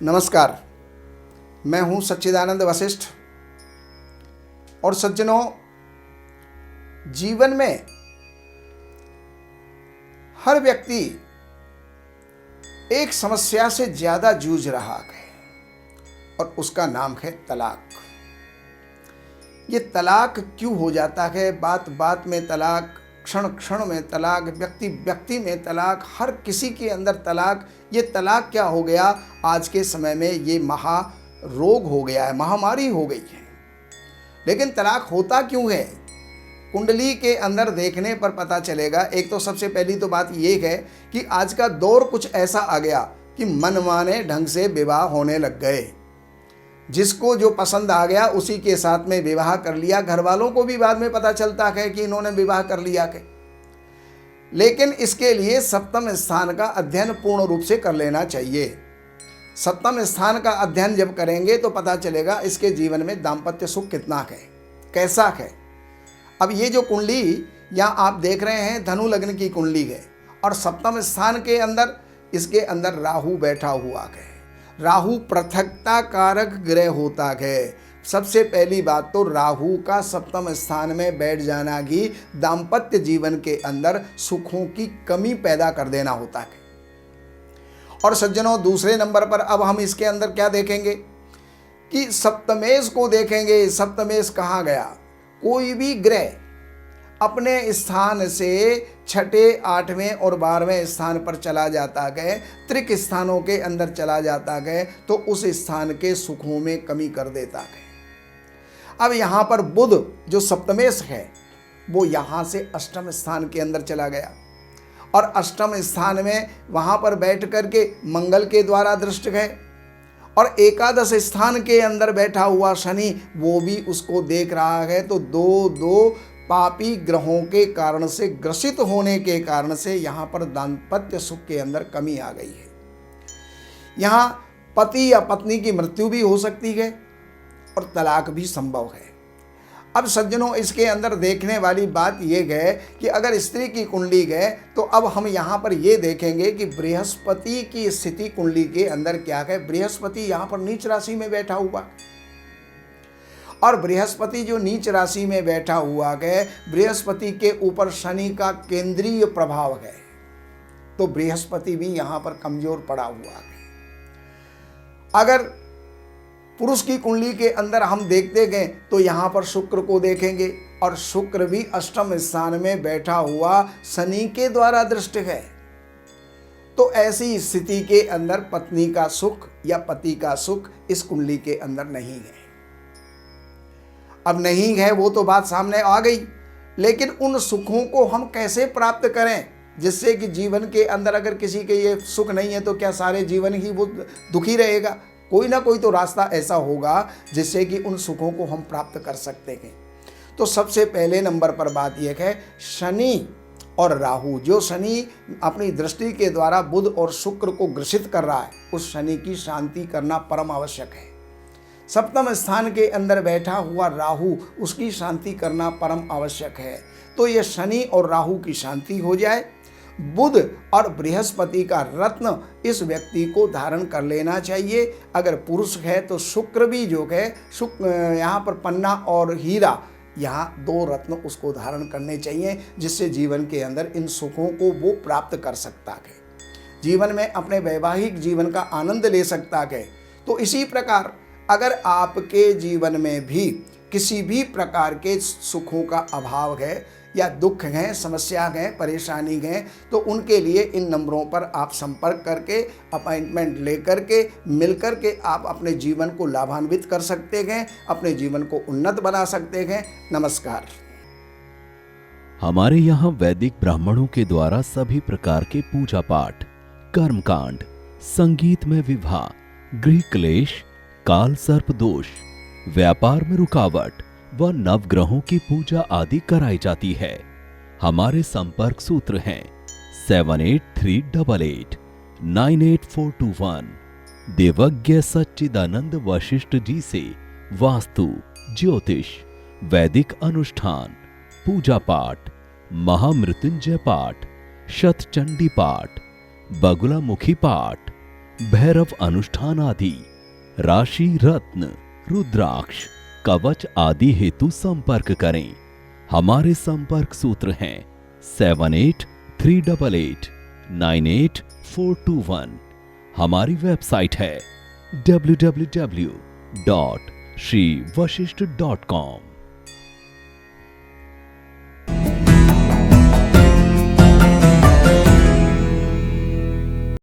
नमस्कार। मैं हूं सच्चिदानंद वशिष्ठ। और सज्जनों, जीवन में हर व्यक्ति एक समस्या से ज्यादा जूझ रहा है और उसका नाम है तलाक। ये तलाक क्यों हो जाता है? बात बात में तलाक, क्षण क्षण में तलाक, व्यक्ति व्यक्ति में तलाक, हर किसी के अंदर तलाक। ये तलाक क्या हो गया? आज के समय में ये महा रोग हो गया है, महामारी हो गई है। लेकिन तलाक होता क्यों है? कुंडली के अंदर देखने पर पता चलेगा। एक तो सबसे पहली तो बात ये है कि आज का दौर कुछ ऐसा आ गया कि मनमाने ढंग से विवाह होने लग गए। जिसको जो पसंद आ गया उसी के साथ में विवाह कर लिया। घर वालों को भी बाद में पता चलता है कि इन्होंने विवाह कर लिया है। लेकिन इसके लिए सप्तम स्थान का अध्ययन पूर्ण रूप से कर लेना चाहिए। सप्तम स्थान का अध्ययन जब करेंगे तो पता चलेगा इसके जीवन में दाम्पत्य सुख कितना है, कैसा है। अब ये जो कुंडली यहाँ आप देख रहे हैं, धनु लग्न की कुंडली है और सप्तम स्थान के अंदर इसके अंदर राहु बैठा हुआ है। राहु पृथकता कारक ग्रह होता है। सबसे पहली बात तो राहु का सप्तम स्थान में बैठ जाना ही दाम्पत्य जीवन के अंदर सुखों की कमी पैदा कर देना होता है। और सज्जनों, दूसरे नंबर पर अब हम इसके अंदर क्या देखेंगे कि सप्तमेश को देखेंगे। सप्तमेश कहाँ गया? कोई भी ग्रह अपने स्थान से छठे, आठवें और 12वें स्थान पर चला जाता है, त्रिक स्थानों के अंदर चला जाता है, तो उस स्थान के सुखों में कमी कर देता है। अब यहाँ पर बुध जो सप्तमेश है वो यहाँ से अष्टम स्थान के अंदर चला गया और अष्टम स्थान में वहाँ पर बैठ करके मंगल के द्वारा दृष्ट है। और एकादश स्थान के अंदर बैठा हुआ शनि वो भी उसको देख रहा है। तो दो पापी ग्रहों के कारण से ग्रसित होने के कारण से यहाँ पर दाम्पत्य सुख के अंदर कमी आ गई है। यहाँ पति या पत्नी की मृत्यु भी हो सकती है और तलाक भी संभव है। अब सज्जनों, इसके अंदर देखने वाली बात यह है कि अगर स्त्री की कुंडली है तो अब हम यहाँ पर ये देखेंगे कि बृहस्पति की स्थिति कुंडली के अंदर क्या है। बृहस्पति यहाँ पर नीच राशि में बैठा हुआ और बृहस्पति जो नीच राशि में बैठा हुआ है, बृहस्पति के ऊपर शनि का केंद्रीय प्रभाव है। तो बृहस्पति भी यहाँ पर कमजोर पड़ा हुआ है। अगर पुरुष की कुंडली के अंदर हम देखते गए तो यहाँ पर शुक्र को देखेंगे और शुक्र भी अष्टम स्थान में बैठा हुआ शनि के द्वारा दृष्ट है। तो ऐसी स्थिति के अंदर पत्नी का सुख या पति का सुख इस कुंडली के अंदर नहीं है। अब नहीं है वो तो बात सामने आ गई, लेकिन उन सुखों को हम कैसे प्राप्त करें जिससे कि जीवन के अंदर अगर किसी के ये सुख नहीं है तो क्या सारे जीवन ही वो दुखी रहेगा? कोई ना कोई तो रास्ता ऐसा होगा जिससे कि उन सुखों को हम प्राप्त कर सकते हैं। तो सबसे पहले नंबर पर बात यह है, शनि और राहु, जो शनि अपनी दृष्टि के द्वारा बुध और शुक्र को ग्रसित कर रहा है, उस शनि की शांति करना परम आवश्यक है। सप्तम स्थान के अंदर बैठा हुआ राहु, उसकी शांति करना परम आवश्यक है। तो ये शनि और राहु की शांति हो जाए। बुध और बृहस्पति का रत्न इस व्यक्ति को धारण कर लेना चाहिए। अगर पुरुष है तो शुक्र भी जो है, यहाँ पर पन्ना और हीरा, यहाँ 2 रत्न उसको धारण करने चाहिए, जिससे जीवन के अंदर इन सुखों को वो प्राप्त कर सकता है, जीवन में अपने वैवाहिक जीवन का आनंद ले सकता है। तो इसी प्रकार अगर आपके जीवन में भी किसी भी प्रकार के सुखों का अभाव है या दुख हैं, समस्या हैं, परेशानी हैं, तो उनके लिए इन नंबरों पर आप संपर्क करके, अपॉइंटमेंट लेकर के, मिलकर के आप अपने जीवन को लाभान्वित कर सकते हैं, अपने जीवन को उन्नत बना सकते हैं। नमस्कार। हमारे यहाँ वैदिक ब्राह्मणों के द्वारा सभी प्रकार के पूजा पाठ, कर्मकांड, संगीत में विवाह, गृह क्लेश, काल सर्प दोष, व्यापार में रुकावट व नवग्रहों की पूजा आदि कराई जाती है। हमारे संपर्क सूत्र हैं 7838898421। देवज्ञ सच्चिदानंद वशिष्ठ जी से वास्तु, ज्योतिष, वैदिक अनुष्ठान, पूजा पाठ, महामृत्युंजय पाठ, शतचंडी पाठ, बगुलामुखी पाठ, भैरव अनुष्ठान आदि, राशि रत्न, रुद्राक्ष, कवच आदि हेतु संपर्क करें। हमारे संपर्क सूत्र हैं 7838898421। हमारी वेबसाइट है www.shrivashishth.com।